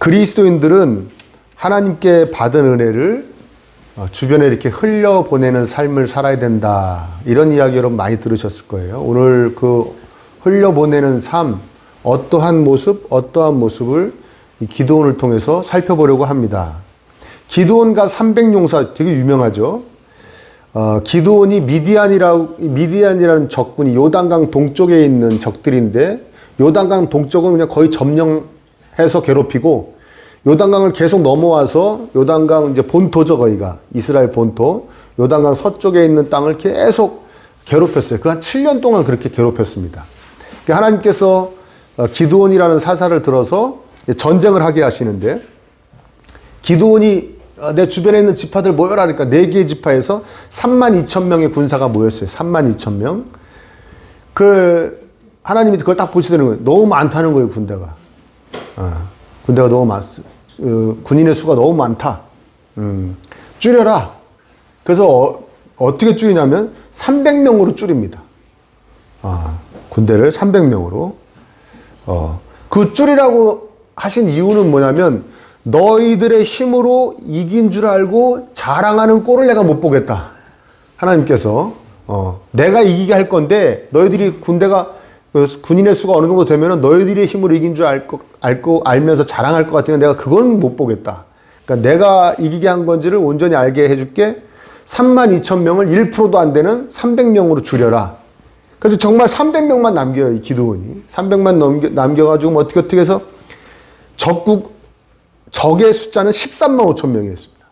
그리스도인들은 하나님께 받은 은혜를 주변에 이렇게 흘려보내는 삶을 살아야 된다. 이런 이야기 여러분 많이 들으셨을 거예요. 오늘 그 흘려보내는 삶, 어떠한 모습을 이 기드온을 통해서 살펴보려고 합니다. 기드온과 300용사 되게 유명하죠. 기드온이 미디안이라는 적군이 요단강 동쪽에 있는 적들인데, 요단강 동쪽은 그냥 거의 점령해서 괴롭히고, 요단강을 계속 넘어와서 요단강 이제 본토죠, 거기가 이스라엘 본토. 요단강 서쪽에 있는 땅을 계속 괴롭혔어요. 그 한 7년 동안 그렇게 괴롭혔습니다. 하나님께서 기드온이라는 사사를 들어서 전쟁을 하게 하시는데, 기드온이 내 주변에 있는 지파들 모여라 하니까 4개의 지파에서 32,000명의 군사가 모였어요. 32,000명. 하나님이 그걸 딱 보시더니 거예요. 너무 많다는 거예요, 군대가. 군대가 너무 군인의 수가 너무 많다. 줄여라. 그래서 어떻게 줄이냐면 300명으로 줄입니다. 군대를 300명으로. 그 줄이라고 하신 이유는 뭐냐면, 너희들의 힘으로 이긴 줄 알고 자랑하는 꼴을 내가 못 보겠다. 하나님께서 내가 이기게 할 건데, 너희들이 군인의 수가 어느 정도 되면은 너희들의 힘으로 이긴 줄 알면서 자랑할 것 같으면 내가 그건 못 보겠다. 그러니까 내가 이기게 한 건지를 온전히 알게 해줄게. 32,000명을 1%도 안 되는 300명으로 줄여라. 그래서 정말 300명만 남겨요, 이 기드온이. 300만 남겨가지고 어떻게 해서 적의 숫자는 13만 5천 명이었습니다.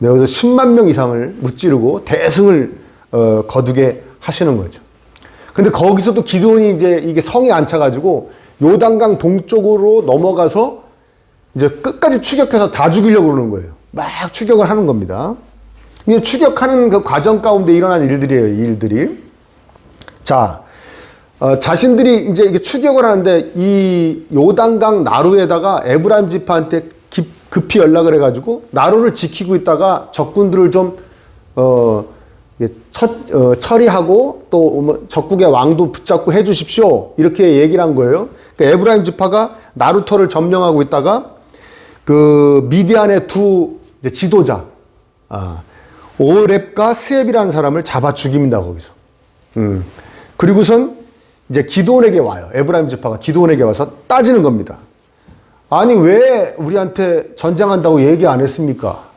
여기서 10만 명 이상을 무찌르고 대승을 거두게 하시는 거죠. 근데 거기서도 기드온이 이제 이게 성이 안 차가지고 요단강 동쪽으로 넘어가서 이제 끝까지 추격해서 다 죽이려고 그러는 거예요. 막 추격을 하는 겁니다. 이게 추격하는 그 과정 가운데 일어난 일들이에요, 이 일들이. 자, 자신들이 이제 이게 추격을 하는데 이 요단강 나루에다가 에브라임 지파한테 급히 연락을 해가지고 나루를 지키고 있다가 적군들을 좀 처리하고 또 적국의 왕도 붙잡고 해주십시오. 이렇게 얘기를 한 거예요. 그러니까 에브라임 지파가 나루터를 점령하고 있다가 그 미디안의 두 지도자 오렙과 스앱이라는 사람을 잡아 죽입니다, 거기서. 그리고선 이제 기드온에게 와요. 에브라임 지파가 기드온에게 와서 따지는 겁니다. 아니, 왜 우리한테 전쟁한다고 얘기 안 했습니까?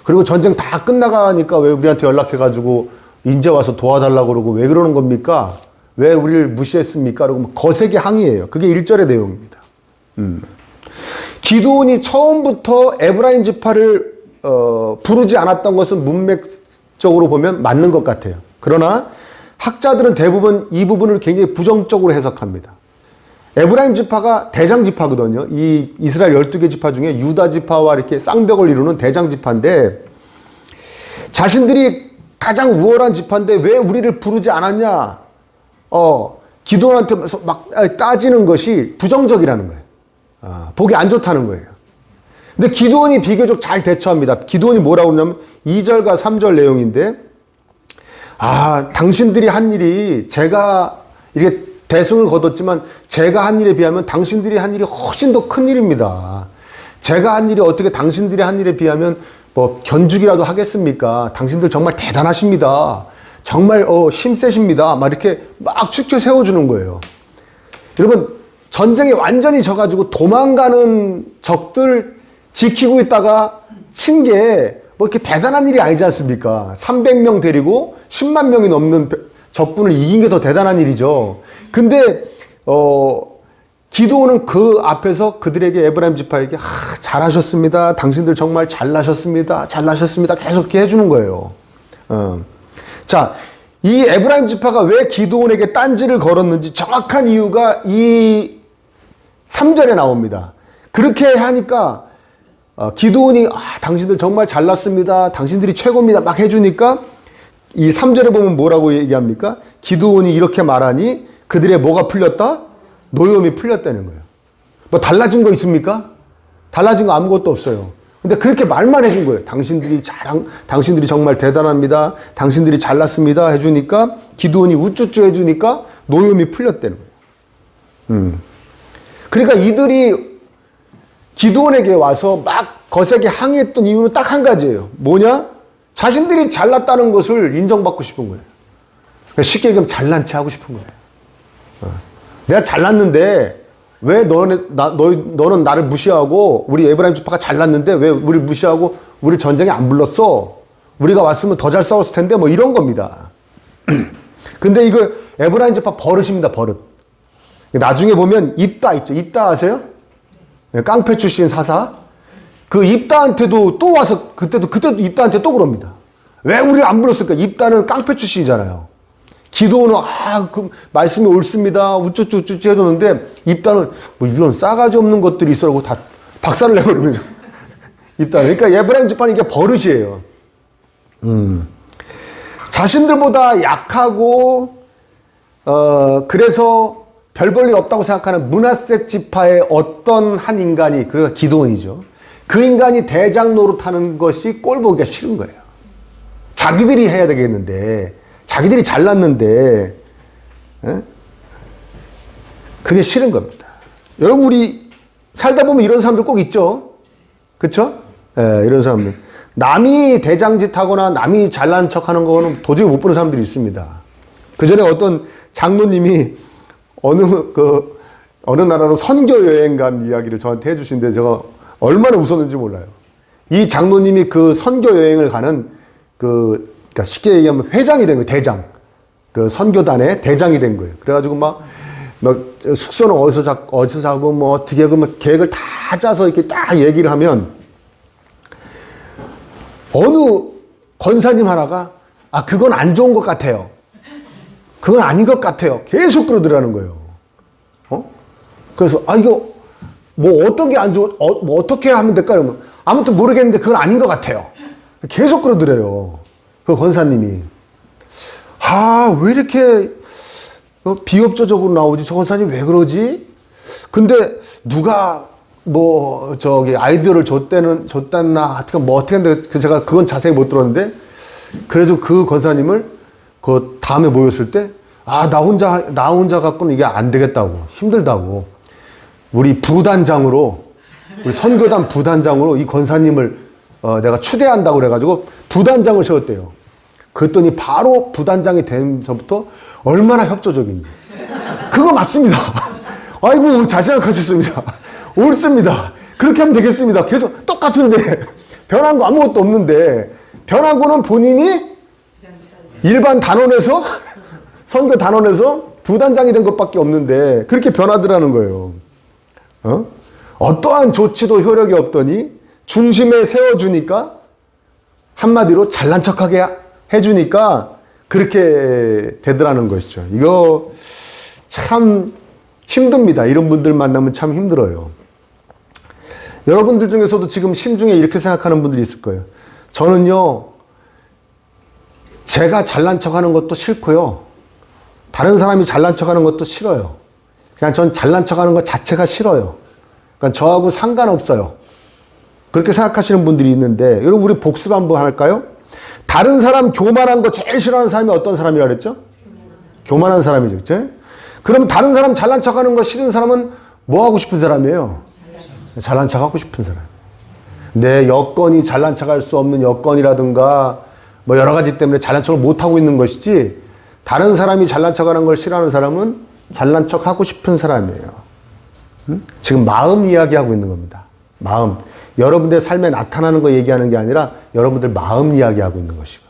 그리고 전쟁 다 끝나가니까 왜 우리한테 연락해가지고 이제 와서 도와달라고 그러고 왜 그러는 겁니까? 왜 우리를 무시했습니까? 그러고 거세게 항의해요. 그게 1절의 내용입니다. 기드온이 처음부터 에브라임 지파를 부르지 않았던 것은 문맥적으로 보면 맞는 것 같아요. 그러나 학자들은 대부분 이 부분을 굉장히 부정적으로 해석합니다. 에브라임 지파가 대장 지파거든요. 이 이스라엘 12개 지파 중에 유다 지파와 이렇게 쌍벽을 이루는 대장 지파인데, 자신들이 가장 우월한 지파인데 왜 우리를 부르지 않았냐? 기드온한테 막 따지는 것이 부정적이라는 거예요. 보기 안 좋다는 거예요. 근데 기드온이 비교적 잘 대처합니다. 기드온이 뭐라고 그러냐면 2절과 3절 내용인데, 당신들이 한 일이 제가 이렇게 대승을 거뒀지만 제가 한 일에 비하면 당신들이 한 일이 훨씬 더 큰 일입니다. 제가 한 일이 어떻게 당신들이 한 일에 비하면 뭐 견주기라도 하겠습니까? 당신들 정말 대단하십니다. 정말 힘세십니다. 막 이렇게 막 축켜 세워주는 거예요. 여러분, 전쟁에 완전히 져가지고 도망가는 적들 지키고 있다가 친 게 뭐 이렇게 대단한 일이 아니지 않습니까? 300명 데리고 10만 명이 넘는 적군을 이긴 게 더 대단한 일이죠. 근데 기드온은 그 앞에서 그들에게, 에브라임 지파에게 잘하셨습니다. 당신들 정말 잘나셨습니다. 잘나셨습니다. 계속 이렇게 해주는 거예요. 자, 이 에브라임 지파가 왜 기드온에게 딴지를 걸었는지 정확한 이유가 이 3절에 나옵니다. 그렇게 하니까 기드온이 당신들 정말 잘났습니다. 당신들이 최고입니다. 막 해주니까 이 3절에 보면 뭐라고 얘기합니까? 기드온이 이렇게 말하니 그들의 뭐가 풀렸다? 노염이 풀렸다는 거예요. 뭐 달라진 거 있습니까? 달라진 거 아무것도 없어요. 근데 그렇게 말만 해준 거예요. 당신들이 정말 대단합니다. 당신들이 잘났습니다. 해주니까 기드온이 우쭈쭈 해주니까 노염이 풀렸다는 거예요. 그러니까 이들이 기드온에게 와서 막 거세게 항의했던 이유는 딱 한 가지예요. 뭐냐? 자신들이 잘났다는 것을 인정받고 싶은 거예요. 쉽게 얘기하면 잘난 체 하고 싶은 거예요. 내가 잘났는데 왜 너는 나를 무시하고 우리 에브라임 지파가 잘났는데 왜 우리를 무시하고 우리 전쟁에 안 불렀어? 우리가 왔으면 더 잘 싸웠을 텐데 뭐 이런 겁니다. 근데 이거 에브라임 지파 버릇입니다. 버릇. 나중에 보면 입다 있죠. 입다 아세요? 깡패 출신 사사. 그 입다한테도 또 와서 그때도 입다한테 또 그럽니다. 왜 우리를 안 불렀을까? 입다는 깡패 출신이잖아요. 기도는 그 말씀이 옳습니다. 우쭈쭈쭈쭈 해줬는데 입다는 뭐 이런 싸가지 없는 것들이 있어라고 다 박살을 내버립니다. 입다는. 그러니까 에브라임 지파는 이게 버릇이에요. 자신들보다 약하고 그래서 별 볼 일 없다고 생각하는 므낫세 지파의 어떤 한 인간이 그가 기드온이죠. 그 인간이 대장 노릇하는 것이 꼴 보기가 싫은 거예요. 자기들이 해야 되겠는데 자기들이 잘났는데 그게 싫은 겁니다. 여러분 우리 살다 보면 이런 사람들 꼭 있죠. 그렇죠? 이런 사람들. 남이 대장짓하거나 남이 잘난 척하는 거는 도저히 못 보는 사람들이 있습니다. 그 전에 어떤 장로님이 어느 나라로 선교 여행 간 이야기를 저한테 해주신데 제가 얼마나 웃었는지 몰라요. 이 장로님이 그 선교 여행을 가는 그러니까 쉽게 얘기하면 회장이 된 거예요. 대장. 그 선교단의 대장이 된 거예요. 그래가지고 막 숙소는 어디서 자고 뭐 어떻게 하고 막 계획을 다 짜서 이렇게 딱 얘기를 하면 어느 권사님 하나가 그건 안 좋은 것 같아요. 그건 아닌 것 같아요. 계속 그러더라는 거예요. 그래서 이거 뭐 어떤 게 안 좋아? 뭐 어떻게 하면 될까? 그러면 아무튼 모르겠는데 그건 아닌 것 같아요. 계속 그러더래요. 그 권사님이 왜 이렇게 비협조적으로 나오지? 저 권사님 왜 그러지? 근데 누가 아이디어를 줬댔나 하여튼 뭐 어떻게 했는데 제가 그건 자세히 못 들었는데 그래도 그 권사님을 그 다음에 모였을 때 나 혼자 갖고는 이게 안 되겠다고 힘들다고 우리 선교단 부단장으로 이 권사님을 내가 추대한다고 그래가지고 부단장을 세웠대요. 그랬더니 바로 부단장이 되면서부터 얼마나 협조적인지. 그거 맞습니다. 아이고 잘 생각하셨습니다. 옳습니다. 그렇게 하면 되겠습니다. 계속 똑같은데 변한 거 아무것도 없는데 변한 거는 본인이 일반 단원에서 선교 단원에서 부단장이 된 것밖에 없는데 그렇게 변하더라는 거예요. 어떠한 조치도 효력이 없더니 중심에 세워주니까 한마디로 잘난 척하게 해주니까 그렇게 되더라는 것이죠. 이거 참 힘듭니다. 이런 분들 만나면 참 힘들어요. 여러분들 중에서도 지금 심중에 이렇게 생각하는 분들이 있을 거예요. 저는요, 제가 잘난 척하는 것도 싫고요. 다른 사람이 잘난 척하는 것도 싫어요. 그냥 전 잘난 척하는 것 자체가 싫어요. 그러니까 저하고 상관없어요. 그렇게 생각하시는 분들이 있는데 여러분 우리 복습 한번 할까요? 다른 사람 교만한 거 제일 싫어하는 사람이 어떤 사람이라 그랬죠? 교만한 사람이죠. 그치? 그럼 다른 사람 잘난 척하는 거 싫은 사람은 뭐 하고 싶은 사람이에요? 잘난 척하고 싶은 사람. 내 여건이 잘난 척할 수 없는 여건이라든가 뭐 여러 가지 때문에 잘난 척을 못하고 있는 것이지 다른 사람이 잘난 척하는 걸 싫어하는 사람은 잘난 척하고 싶은 사람이에요. 지금 마음 이야기하고 있는 겁니다. 마음. 여러분들의 삶에 나타나는 거 얘기하는 게 아니라 여러분들 마음 이야기하고 있는 것이고.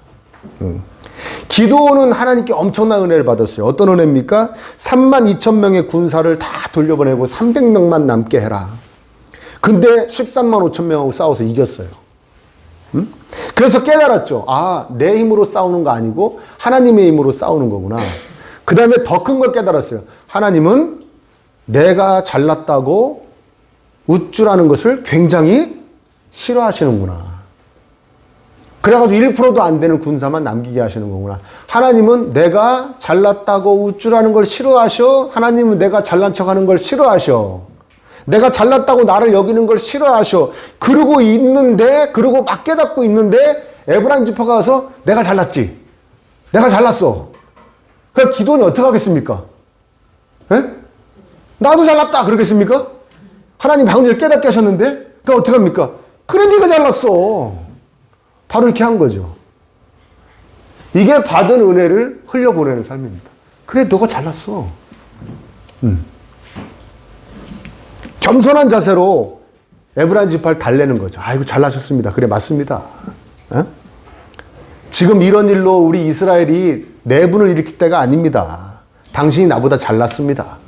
기드온은 하나님께 엄청난 은혜를 받았어요. 어떤 은혜입니까? 32,000명의 군사를 다 돌려보내고 300명만 남게 해라. 근데 135,000명하고 싸워서 이겼어요. 그래서 깨달았죠. 내 힘으로 싸우는 거 아니고 하나님의 힘으로 싸우는 거구나. 그 다음에 더 큰 걸 깨달았어요. 하나님은 내가 잘났다고 우쭐하는 것을 굉장히 싫어하시는구나. 그래가지고 1%도 안 되는 군사만 남기게 하시는 거구나. 하나님은 내가 잘났다고 우쭐하는 걸 싫어하셔. 하나님은 내가 잘난 척하는 걸 싫어하셔. 내가 잘났다고 나를 여기는 걸 싫어하셔. 그러고 막 깨닫고 있는데 에브라임 지파가 와서 내가 잘났지. 내가 잘났어. 그럼 기도는 어떻게 하겠습니까? 에? 나도 잘났다 그러겠습니까? 하나님 방금 전에 깨닫게 하셨는데? 그러니까 어떡합니까? 그래, 네가 잘났어. 바로 이렇게 한 거죠. 이게 받은 은혜를 흘려보내는 삶입니다. 그래, 너가 잘났어. 겸손한 자세로 에브라임 지파를 달래는 거죠. 아이고, 잘나셨습니다. 그래, 맞습니다. 에? 지금 이런 일로 우리 이스라엘이 내분을 일으킬 때가 아닙니다. 당신이 나보다 잘났습니다.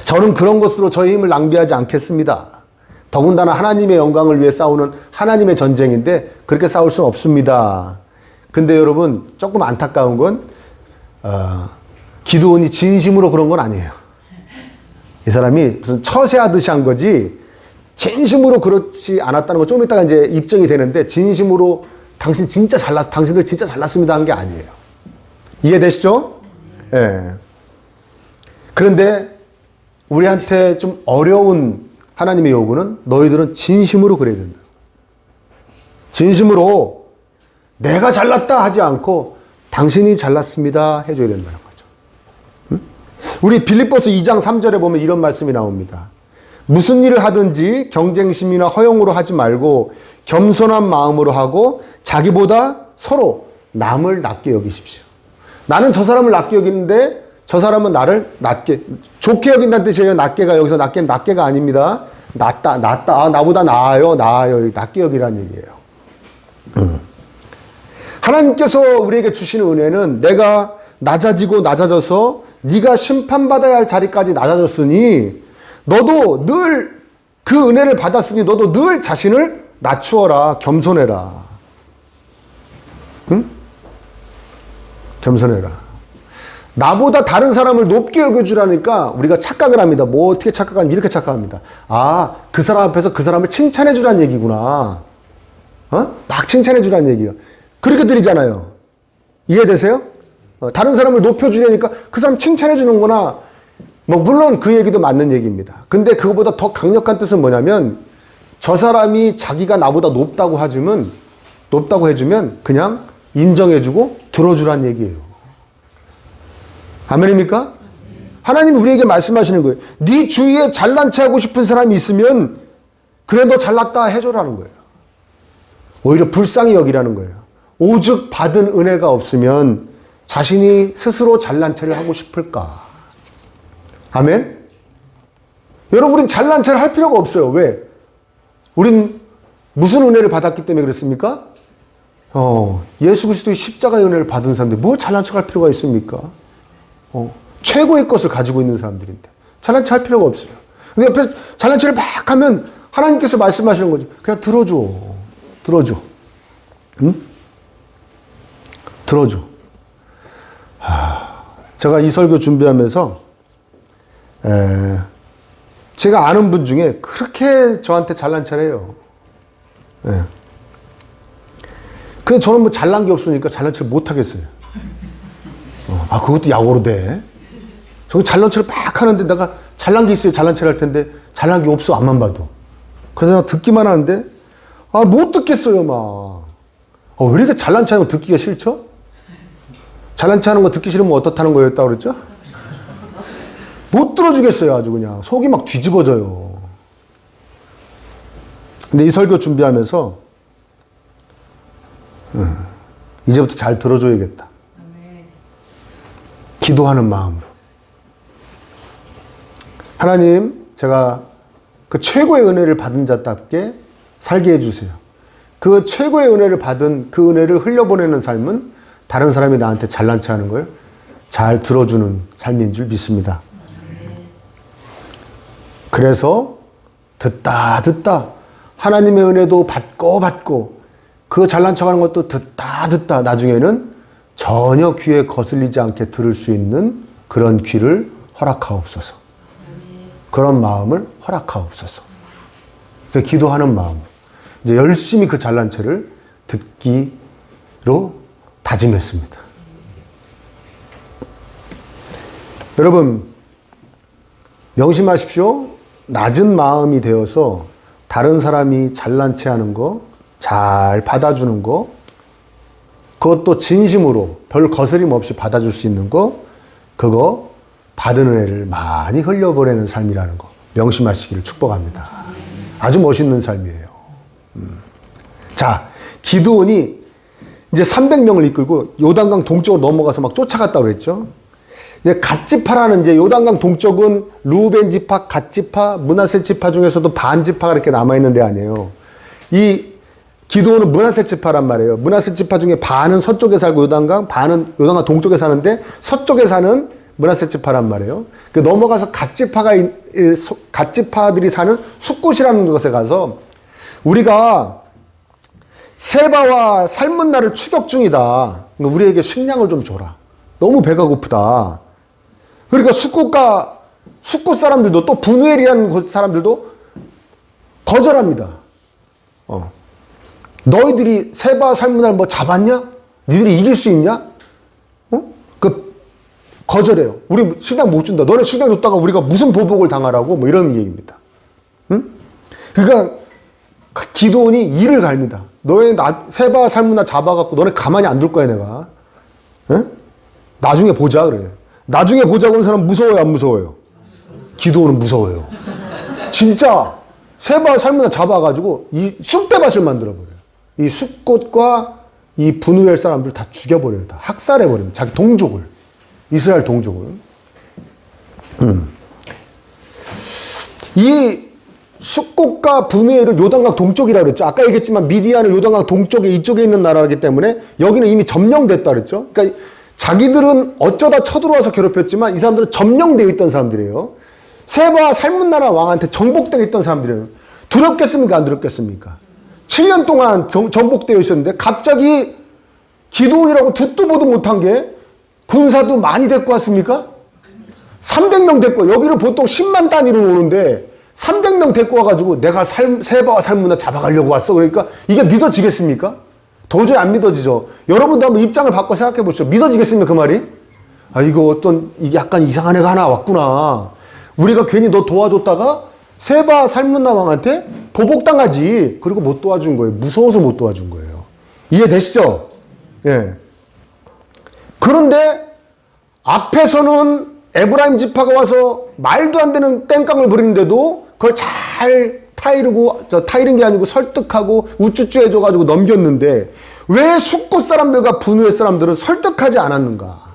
저는 그런 것으로 저의 힘을 낭비하지 않겠습니다. 더군다나 하나님의 영광을 위해 싸우는 하나님의 전쟁인데 그렇게 싸울 수는 없습니다. 근데 여러분, 조금 안타까운 건 기드온이 진심으로 그런 건 아니에요. 이 사람이 무슨 처세하듯이 한 거지 진심으로 그렇지 않았다는 거 좀 이따가 이제 입증이 되는데, 진심으로 당신들 진짜 잘났습니다 한 게 아니에요. 이해되시죠? 예. 네. 그런데 우리한테 좀 어려운 하나님의 요구는 너희들은 진심으로 그래야 된다. 진심으로 내가 잘났다 하지 않고 당신이 잘났습니다 해줘야 된다는 거죠. 응? 우리 빌립보서 2장 3절에 보면 이런 말씀이 나옵니다. 무슨 일을 하든지 경쟁심이나 허용으로 하지 말고 겸손한 마음으로 하고 자기보다 서로 남을 낮게 여기십시오. 나는 저 사람을 낮게 여기는데 저 사람은 나를 낮게, 좋게 여긴다는 뜻이에요. 낮게가 여기서 낮게가 아닙니다. 낮다. 아, 나보다 나아요. 낮게 여기라는 얘기예요. 하나님께서 우리에게 주시는 은혜는 내가 낮아져서 네가 심판받아야 할 자리까지 낮아졌으니 너도 늘 그 은혜를 받았으니 너도 늘 자신을 낮추어라. 겸손해라. 응? 겸손해라. 나보다 다른 사람을 높게 여겨주라니까 우리가 착각을 합니다. 뭐 어떻게 착각하면 이렇게 착각합니다. 아, 그 사람 앞에서 그 사람을 칭찬해주라는 얘기구나. 막 칭찬해주라는 얘기야. 그렇게 드리잖아요. 이해되세요? 다른 사람을 높여주려니까 그 사람 칭찬해주는구나. 뭐 물론 그 얘기도 맞는 얘기입니다. 근데 그거보다 더 강력한 뜻은 뭐냐면 저 사람이 자기가 나보다 높다고 해주면 그냥 인정해주고 들어주란 얘기예요. 아멘입니까? 하나님이 우리에게 말씀하시는 거예요. 네 주위에 잘난 체 하고 싶은 사람이 있으면 그래 너 잘났다 해줘라는 거예요. 오히려 불쌍히 여기라는 거예요. 오직 받은 은혜가 없으면 자신이 스스로 잘난 체를 하고 싶을까? 아멘? 여러분, 우린 잘난 체를 할 필요가 없어요. 왜? 우린 무슨 은혜를 받았기 때문에 그랬습니까? 예수 그리스도의 십자가의 은혜를 받은 사람들 뭐 잘난 척할 필요가 있습니까? 최고의 것을 가지고 있는 사람들인데 잘난 척 할 필요가 없어요. 근데 옆에 잘난 척을 막 하면 하나님께서 말씀하시는 거죠. 그냥 들어줘. 응? 들어줘. 제가 이 설교 준비하면서 제가 아는 분 중에 그렇게 저한테 잘난 체를 해요. 근데 저는 뭐 잘난 게 없으니까 잘난 체를 못 하겠어요. 그것도 약오로 돼. 저기 잘난 체를 막 하는데 내가 잘난 게 있어야 잘난 체를 할 텐데 잘난 게 없어, 앞만 봐도. 그래서 듣기만 하는데 못 듣겠어요, 막. 왜 이렇게 잘난 체 하는 거 듣기가 싫죠? 잘난 체 하는 거 듣기 싫으면 어떻다는 거였다고 그랬죠? 못 들어주겠어요. 아주 그냥 속이 막 뒤집어져요. 근데 이 설교 준비하면서 이제부터 잘 들어줘야겠다. 기도하는 마음으로. 하나님, 제가 그 최고의 은혜를 받은 자답게 살게 해주세요. 그 최고의 은혜를 받은 그 은혜를 흘려보내는 삶은 다른 사람이 나한테 잘난 체 하는 걸 잘 들어주는 삶인 줄 믿습니다. 그래서 듣다 하나님의 은혜도 받고 그 잘난 척하는 것도 듣다 나중에는 전혀 귀에 거슬리지 않게 들을 수 있는 그런 귀를 허락하옵소서. 그런 마음을 허락하옵소서. 기도하는 마음. 이제 열심히 그 잘난 체를 듣기로 다짐했습니다. 여러분, 명심하십시오. 낮은 마음이 되어서 다른 사람이 잘난 체 하는 거, 잘 받아주는 거, 그것도 진심으로 별 거스림 없이 받아줄 수 있는 거, 그거 받은 은혜를 많이 흘려보내는 삶이라는 거 명심하시기를 축복합니다. 아주 멋있는 삶이에요. 자, 기드온이 이제 300명을 이끌고 요단강 동쪽으로 넘어가서 막 쫓아갔다고 그랬죠. 이제 갓지파라는 이제 요단강 동쪽은 루벤 지파, 갓 지파, 므낫세 지파 중에서도 반 지파가 이렇게 남아있는 데 아니에요. 이 기드온은 므낫세 지파란 말이에요. 므낫세 지파 중에 반은 서쪽에 살고 요단강, 반은 요단강 동쪽에 사는데 서쪽에 사는 므낫세 지파란 말이에요. 그 넘어가서 갓지파들이 사는 숫곳이라는 곳에 가서 우리가 세바와 살문나를 추격 중이다. 우리에게 식량을 좀 줘라. 너무 배가 고프다. 그러니까 숫곳 사람들도 또 분우엘이라는 곳 사람들도 거절합니다. 너희들이 세바 살문나를 뭐 잡았냐? 니들이 이길 수 있냐? 거절해요. 우리 식량 못 준다. 너네 식량 줬다가 우리가 무슨 보복을 당하라고? 뭐 이런 얘기입니다. 응? 그러니까 기드온이 이를 갈니다. 너네 세바 살문나 잡아갖고 너네 가만히 안 둘 거야 내가. 응? 나중에 보자 그래. 나중에 보자고 하는 사람 무서워요 안 무서워요? 기드온은 무서워요. 진짜 세바 살문나 잡아가지고 이 쑥대밭을 만들어버려요. 이 숫곳과 이 분우엘 사람들 다 죽여버려요. 다 학살해버립니다. 자기 동족을. 이스라엘 동족을. 이 숫곳과 분우엘은 요단강 동쪽이라고 그랬죠. 아까 얘기했지만 미디안은 요단강 동쪽에 이쪽에 있는 나라이기 때문에 여기는 이미 점령됐다 그랬죠. 그러니까 자기들은 어쩌다 쳐들어와서 괴롭혔지만 이 사람들은 점령되어 있던 사람들이에요. 세바 살문나라 왕한테 정복되어 있던 사람들이에요. 두렵겠습니까? 안 두렵겠습니까? 7년 동안 정복되어 있었는데 갑자기 기드온이라고 듣도 보도 못한 게 군사도 많이 데리고 왔습니까? 300명 데리고 여기를 보통 10만 단위로 오는데 300명 데리고 와가지고 내가 세바와 살문나 잡아가려고 왔어. 그러니까 이게 믿어지겠습니까? 도저히 안 믿어지죠. 여러분도 한번 입장을 바꿔 생각해 보시죠. 믿어지겠습니까? 그 말이? 아 이거 어떤 약간 이상한 애가 하나 왔구나. 우리가 괜히 너 도와줬다가 세바 살문나 왕한테 보복당하지. 그리고 못 도와준 거예요. 무서워서 못 도와준 거예요. 이해되시죠? 예. 그런데 앞에서는 에브라임 지파가 와서 말도 안 되는 땡깡을 부리는데도 그걸 잘 타이른 게 아니고 설득하고 우쭈쭈 해줘가지고 넘겼는데 왜 숫곳 사람들과 분우엘 사람들은 설득하지 않았는가?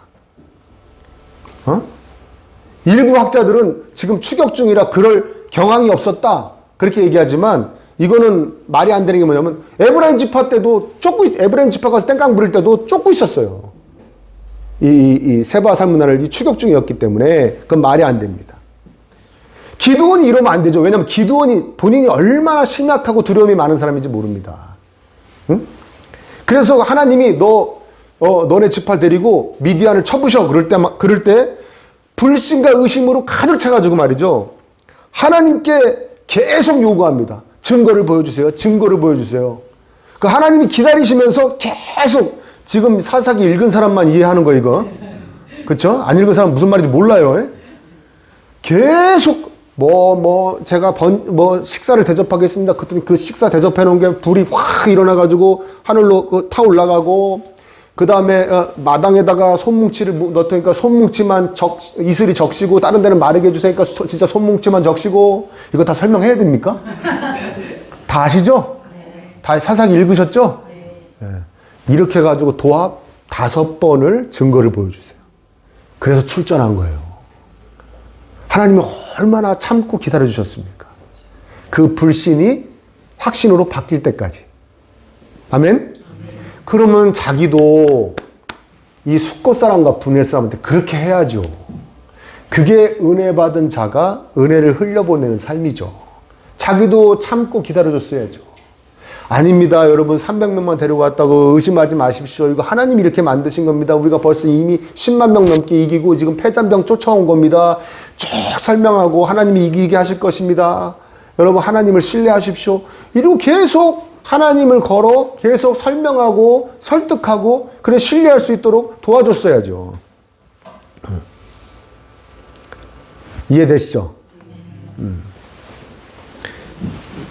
일부 학자들은 지금 추격 중이라 그럴 경황이 없었다 그렇게 얘기하지만 이거는 말이 안 되는 게 뭐냐면 에브라임 지파 때도 에브라임 지파가 와서 땡깡 부릴 때도 쫓고 있었어요. 이 세바 살문나를 추격 중이었기 때문에 그건 말이 안 됩니다. 기드온이 이러면 안 되죠. 왜냐하면 기드온이 본인이 얼마나 심약하고 두려움이 많은 사람인지 모릅니다. 응? 그래서 하나님이 너네 지파를 데리고 미디안을 쳐부셔 그럴 때 불신과 의심으로 가득 차가지고 말이죠. 하나님께 계속 요구합니다. 증거를 보여주세요. 증거를 보여주세요. 그 하나님이 기다리시면서 계속 지금 사사기 읽은 사람만 이해하는 거 이거. 그쵸? 안 읽은 사람 무슨 말인지 몰라요. 계속 제가 식사를 대접하겠습니다. 그랬더니 그 식사 대접해 놓은 게 불이 확 일어나가지고 하늘로 타 올라가고 그 다음에 마당에다가 손뭉치를 넣더니까 손뭉치만 이슬이 적시고 다른 데는 마르게 해주세요. 진짜 손뭉치만 적시고 이거 다 설명해야 됩니까? 다 아시죠? 다 사사기 읽으셨죠? 네. 이렇게 해가지고 도합 5번을 증거를 보여주세요. 그래서 출전한 거예요. 하나님이 얼마나 참고 기다려주셨습니까? 그 불신이 확신으로 바뀔 때까지. 아멘? 그러면 자기도 이 숫곳 사람과 분우엘 사람한테 그렇게 해야죠. 그게 은혜 받은 자가 은혜를 흘려보내는 삶이죠. 자기도 참고 기다려줬어야죠. 아닙니다. 여러분 300명만 데려왔다고 의심하지 마십시오. 이거 하나님이 이렇게 만드신 겁니다. 우리가 벌써 이미 10만 명 넘게 이기고 지금 패잔병 쫓아온 겁니다. 쭉 설명하고 하나님이 이기게 하실 것입니다. 여러분 하나님을 신뢰하십시오. 이러고 계속 하나님을 걸어 계속 설명하고 설득하고 그래 신뢰할 수 있도록 도와줬어야죠. 이해되시죠?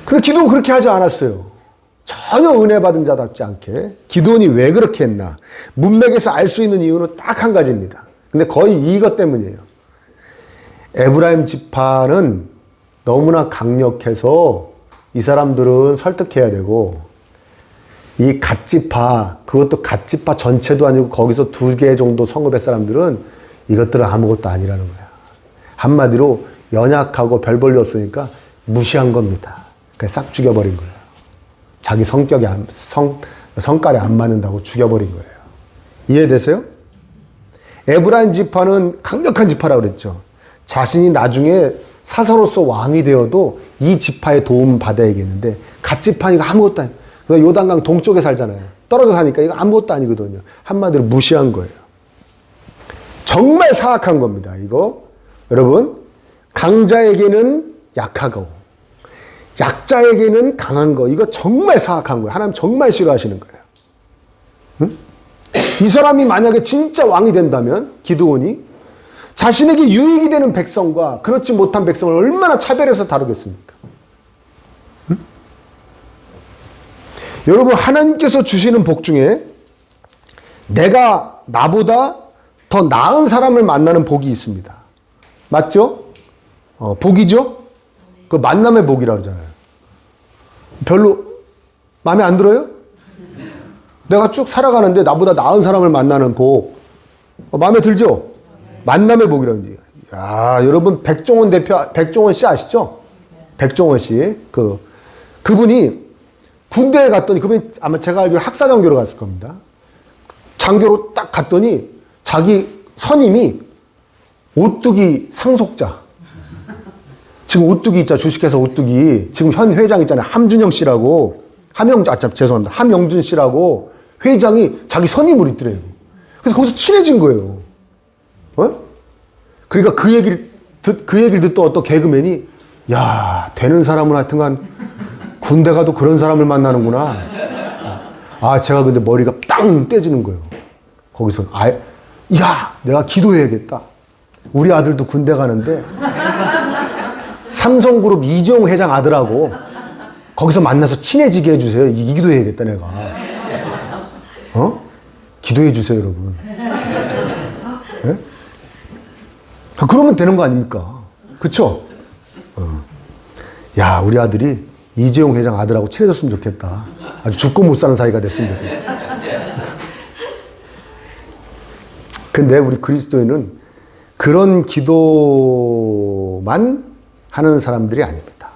근데 기도는 그렇게 하지 않았어요. 전혀 은혜 받은 자답지 않게. 기드온이 왜 그렇게 했나? 문맥에서 알 수 있는 이유는 딱 한 가지입니다. 근데 거의 이것 때문이에요. 에브라임 지파는 너무나 강력해서 이 사람들은 설득해야 되고, 이 갓지파, 그것도 갓지파 전체도 아니고 거기서 2개 정도 성읍의 사람들은 이것들은 아무것도 아니라는 거야. 한마디로 연약하고 별 볼일 없으니까 무시한 겁니다. 그래서 싹 죽여버린 거예요. 자기 성깔에 안 맞는다고 죽여버린 거예요. 이해되세요? 에브라임 지파는 강력한 지파라고 그랬죠. 자신이 나중에 사서로서 왕이 되어도 이 지파의 도움 받아야겠는데, 갓지파니까 아무것도 아니에요. 요단강 동쪽에 살잖아요. 떨어져 사니까 이거 아무것도 아니거든요. 한마디로 무시한 거예요. 정말 사악한 겁니다. 이거 여러분, 강자에게는 약하고 약자에게는 강한 거, 이거 정말 사악한 거예요. 하나님 정말 싫어하시는 거예요. 응? 이 사람이 만약에 진짜 왕이 된다면, 기드온이 자신에게 유익이 되는 백성과 그렇지 못한 백성을 얼마나 차별해서 다루겠습니까? 응? 여러분, 하나님께서 주시는 복 중에 내가 나보다 더 나은 사람을 만나는 복이 있습니다. 맞죠? 복이죠? 그 만남의 복이라고 그러잖아요. 별로 마음에 안 들어요? 내가 쭉 살아가는데 나보다 나은 사람을 만나는 복, 마음에 들죠? 만남의 복이라는 얘기예요. 야, 여러분, 백종원 씨 아시죠? 백종원 씨. 그분이 군대에 갔더니, 그분이 아마 제가 알기로 학사장교로 갔을 겁니다. 장교로 딱 갔더니 자기 선임이 오뚜기 상속자. 지금 오뚜기 있잖아. 주식회사 오뚜기. 지금 현 회장 있잖아요. 함준영 씨라고. 죄송합니다. 함영준 씨라고 회장이 자기 선임으로 있더래요. 그래서 거기서 친해진 거예요. 그러니까 그 얘기를 듣던 어떤 개그맨이, 야, 되는 사람은 하여튼간 군대 가도 그런 사람을 만나는구나. 아, 제가 근데 머리가 땅 떼지는 거예요. 거기서, 야, 내가 기도해야겠다. 우리 아들도 군대 가는데, 삼성그룹 이재용 회장 아들하고 거기서 만나서 친해지게 해주세요. 이 기도해야겠다, 내가. 기도해 주세요, 여러분. 네? 그러면 되는 거 아닙니까? 그쵸? 야, 우리 아들이 이재용 회장 아들하고 친해졌으면 좋겠다. 아주 죽고 못 사는 사이가 됐으면 좋겠다. 근데 우리 그리스도인은 그런 기도만 하는 사람들이 아닙니다.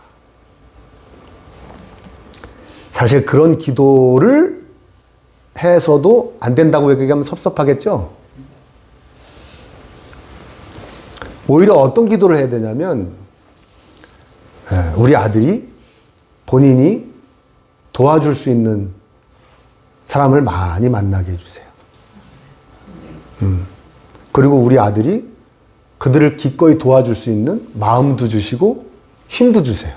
사실 그런 기도를 해서도 안 된다고 얘기하면 섭섭하겠죠? 오히려 어떤 기도를 해야 되냐면, 우리 아들이 본인이 도와줄 수 있는 사람을 많이 만나게 해주세요. 그리고 우리 아들이 그들을 기꺼이 도와줄 수 있는 마음도 주시고 힘도 주세요.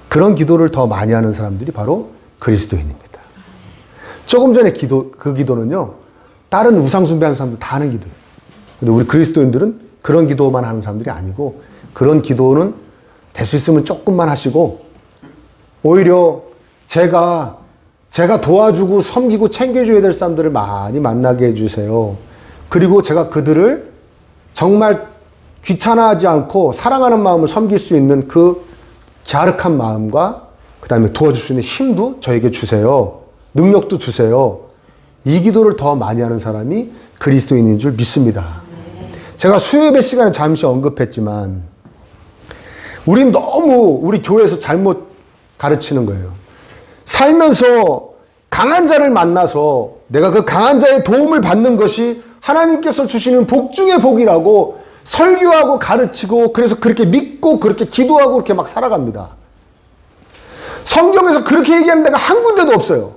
그런 기도를 더 많이 하는 사람들이 바로 그리스도인입니다. 조금 전에 그 기도는요, 다른 우상 숭배하는 사람들 다 하는 기도예요. 근데 우리 그리스도인들은 그런 기도만 하는 사람들이 아니고, 그런 기도는 될 수 있으면 조금만 하시고, 오히려 제가 도와주고 섬기고 챙겨줘야 될 사람들을 많이 만나게 해주세요. 그리고 제가 그들을 정말 귀찮아하지 않고 사랑하는 마음을 섬길 수 있는 그 갸륵한 마음과 그 다음에 도와줄 수 있는 힘도 저에게 주세요. 능력도 주세요. 이 기도를 더 많이 하는 사람이 그리스도인인 줄 믿습니다. 제가 수요예배 시간에 잠시 언급했지만, 우린 너무 우리 교회에서 잘못 가르치는 거예요. 살면서 강한 자를 만나서 내가 그 강한 자의 도움을 받는 것이 하나님께서 주시는 복 중의 복이라고 설교하고 가르치고, 그래서 그렇게 믿고 그렇게 기도하고 그렇게 막 살아갑니다. 성경에서 그렇게 얘기하는 데가 한 군데도 없어요.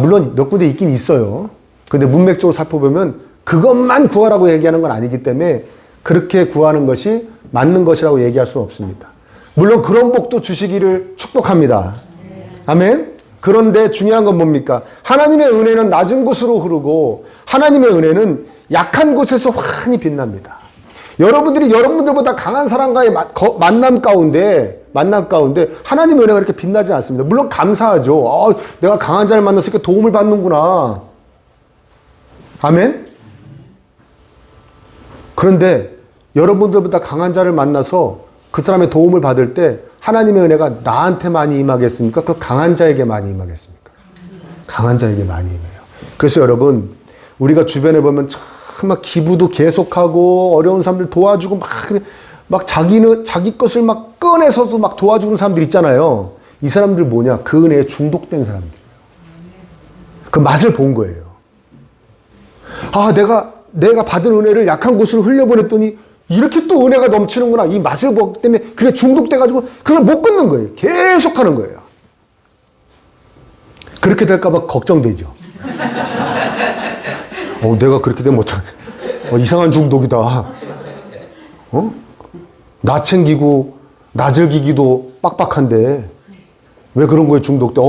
물론 몇 군데 있긴 있어요. 근데 문맥적으로 살펴보면 그것만 구하라고 얘기하는 건 아니기 때문에 그렇게 구하는 것이 맞는 것이라고 얘기할 수는 없습니다. 물론 그런 복도 주시기를 축복합니다. 아멘. 그런데 중요한 건 뭡니까? 하나님의 은혜는 낮은 곳으로 흐르고 하나님의 은혜는 약한 곳에서 환히 빛납니다. 여러분들이 여러분들보다 강한 사람과의 만남 가운데 하나님의 은혜가 이렇게 빛나지 않습니다. 물론 감사하죠. 내가 강한 자를 만나서 이렇게 도움을 받는구나. 아멘. 그런데 여러분들보다 강한 자를 만나서 그 사람의 도움을 받을 때 하나님의 은혜가 나한테 많이 임하겠습니까? 그 강한 자에게 많이 임하겠습니까? 강한 자에게 많이 임해요. 그래서 여러분, 우리가 주변에 보면 참 막 기부도 계속하고 어려운 사람들 도와주고 막 자기 것을 막 꺼내서도 막 도와주는 사람들 있잖아요. 이 사람들 뭐냐? 그 은혜에 중독된 사람들이에요. 그 맛을 본 거예요. 아, 내가 받은 은혜를 약한 곳으로 흘려보냈더니 이렇게 또 은혜가 넘치는구나. 이 맛을 보기 때문에 그게 중독돼가지고 그걸 못 끊는 거예요. 계속 하는 거예요. 그렇게 될까봐 걱정되죠. 내가 그렇게 되면 어떡해. 이상한 중독이다. 나 챙기고, 나 즐기기도 빡빡한데, 왜 그런 거에 중독돼?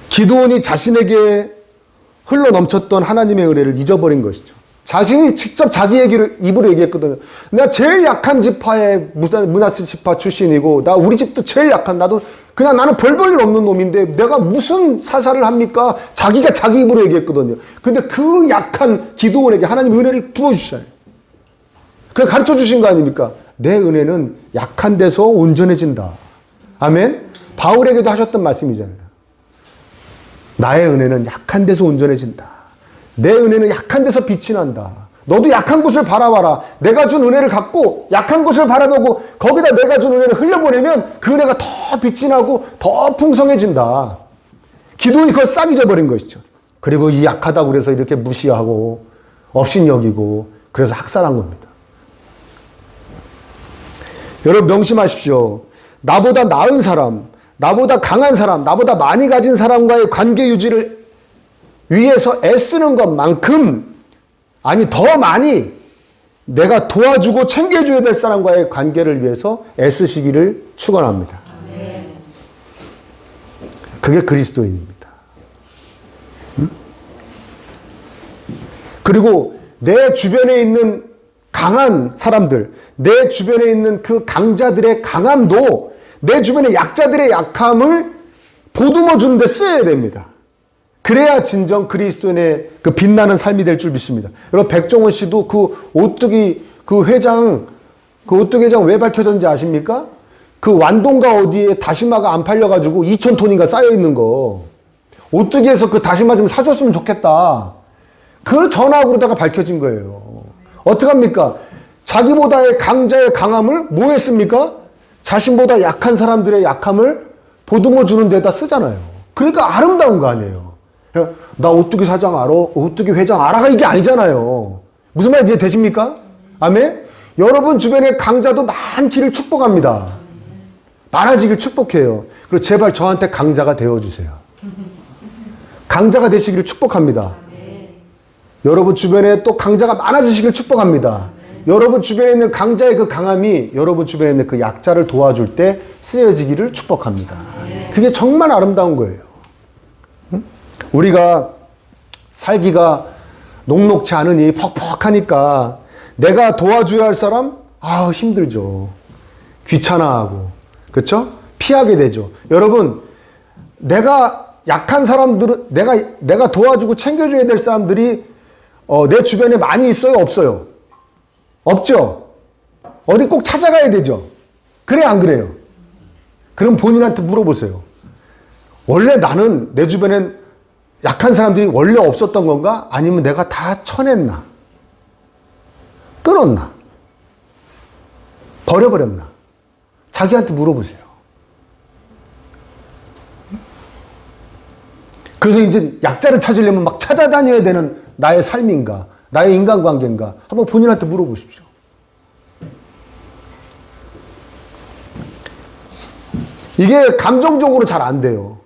기드온이 자신에게 흘러 넘쳤던 하나님의 은혜를 잊어버린 것이죠. 자신이 직접 자기 입으로 얘기했거든요. 내가 제일 약한 지파의 므낫세 지파 출신이고, 우리 집도 제일 약한, 나는 별 볼 일 없는 놈인데, 내가 무슨 사사를 합니까? 자기가 자기 입으로 얘기했거든요. 근데 그 약한 기드온에게 하나님의 은혜를 부어주시잖아요. 그걸 가르쳐 주신 거 아닙니까? 내 은혜는 약한 데서 온전해진다. 아멘? 바울에게도 하셨던 말씀이잖아요. 나의 은혜는 약한 데서 온전해진다. 내 은혜는 약한 데서 빛이 난다. 너도 약한 곳을 바라봐라. 내가 준 은혜를 갖고 약한 곳을 바라보고 거기다 내가 준 은혜를 흘려보내면 그 은혜가 더 빛이 나고 더 풍성해진다. 기도원이 그걸 싹 잊어버린 것이죠. 그리고 이 약하다고 그래서 이렇게 무시하고 업신여기고 그래서 학살한 겁니다. 여러분 명심하십시오. 나보다 나은 사람, 나보다 강한 사람, 나보다 많이 가진 사람과의 관계 유지를 위해서 애쓰는 것만큼, 아니 더 많이 내가 도와주고 챙겨줘야 될 사람과의 관계를 위해서 애쓰시기를 축원합니다. 그게 그리스도인입니다. 그리고 내 주변에 있는 강한 사람들, 내 주변에 있는 그 강자들의 강함도 내 주변의 약자들의 약함을 보듬어 주는 데 쓰여야 됩니다. 그래야 진정 그리스도인의 그 빛나는 삶이 될 줄 믿습니다. 여러분, 백종원 씨도 그 오뚜기 회장 왜 밝혀졌는지 아십니까? 그 완동가 어디에 다시마가 안 팔려가지고 2,000톤인가 쌓여있는 거. 오뚜기에서 그 다시마 좀 사줬으면 좋겠다. 그걸 전화하고 그러다가 밝혀진 거예요. 어떡합니까? 자기보다의 강자의 강함을 뭐 했습니까? 자신보다 약한 사람들의 약함을 보듬어 주는 데다 쓰잖아요. 그러니까 아름다운 거 아니에요. 나 오뚜기 사장 알아? 오뚜기 회장 알아가 이게 아니잖아요. 무슨 말인지 되십니까? 아멘? 여러분 주변에 강자도 많기를 축복합니다. 많아지길 축복해요. 그리고 제발 저한테 강자가 되어주세요. 강자가 되시기를 축복합니다. 여러분 주변에 또 강자가 많아지시길 축복합니다. 여러분 주변에 있는 강자의 그 강함이 여러분 주변에 있는 그 약자를 도와줄 때 쓰여지기를 축복합니다. 그게 정말 아름다운 거예요. 우리가 살기가 녹록치 않으니 퍽퍽하니까 내가 도와줘야 할 사람? 힘들죠. 귀찮아하고. 그렇죠? 피하게 되죠. 여러분, 내가 약한 사람들은 내가 도와주고 챙겨줘야 될 사람들이 내 주변에 많이 있어요? 없어요? 없죠? 어디 꼭 찾아가야 되죠? 그래, 안 그래요? 그럼 본인한테 물어보세요. 원래 나는 내 주변엔 약한 사람들이 원래 없었던 건가? 아니면 내가 다 쳐냈나? 끊었나? 버려버렸나? 자기한테 물어보세요. 그래서 이제 약자를 찾으려면 막 찾아다녀야 되는 나의 삶인가? 나의 인간관계인가? 한번 본인한테 물어보십시오. 이게 감정적으로 잘 안 돼요.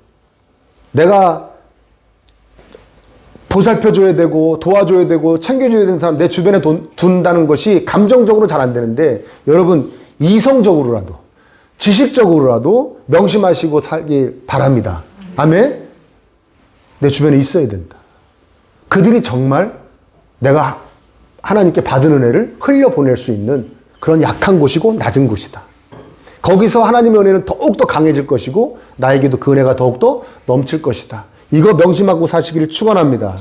내가 보살펴줘야 되고 도와줘야 되고 챙겨줘야 되는 사람 내 주변에 둔다는 것이 감정적으로 잘 안 되는데 여러분 이성적으로라도 지식적으로라도 명심하시고 살길 바랍니다. 아멘? 내 주변에 있어야 된다. 그들이 정말 내가 하나님께 받은 은혜를 흘려보낼 수 있는 그런 약한 곳이고 낮은 곳이다. 거기서 하나님의 은혜는 더욱더 강해질 것이고 나에게도 그 은혜가 더욱더 넘칠 것이다. 이거 명심하고 사시기를 축원합니다.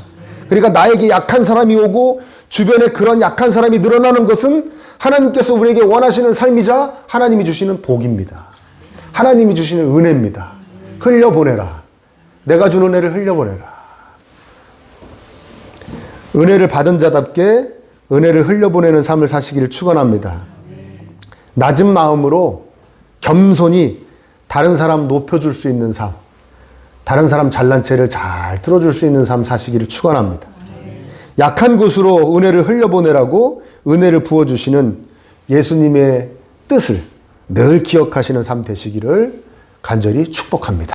그러니까 나에게 약한 사람이 오고 주변에 그런 약한 사람이 늘어나는 것은 하나님께서 우리에게 원하시는 삶이자 하나님이 주시는 복입니다. 하나님이 주시는 은혜입니다. 흘려보내라. 내가 준 은혜를 흘려보내라. 은혜를 받은 자답게 은혜를 흘려보내는 삶을 사시기를 축원합니다. 낮은 마음으로 겸손히 다른 사람 높여줄 수 있는 삶, 다른 사람 잘난 체를 잘 들어줄 수 있는 삶 사시기를 축원합니다. 약한 곳으로 은혜를 흘려보내라고 은혜를 부어주시는 예수님의 뜻을 늘 기억하시는 삶 되시기를 간절히 축복합니다.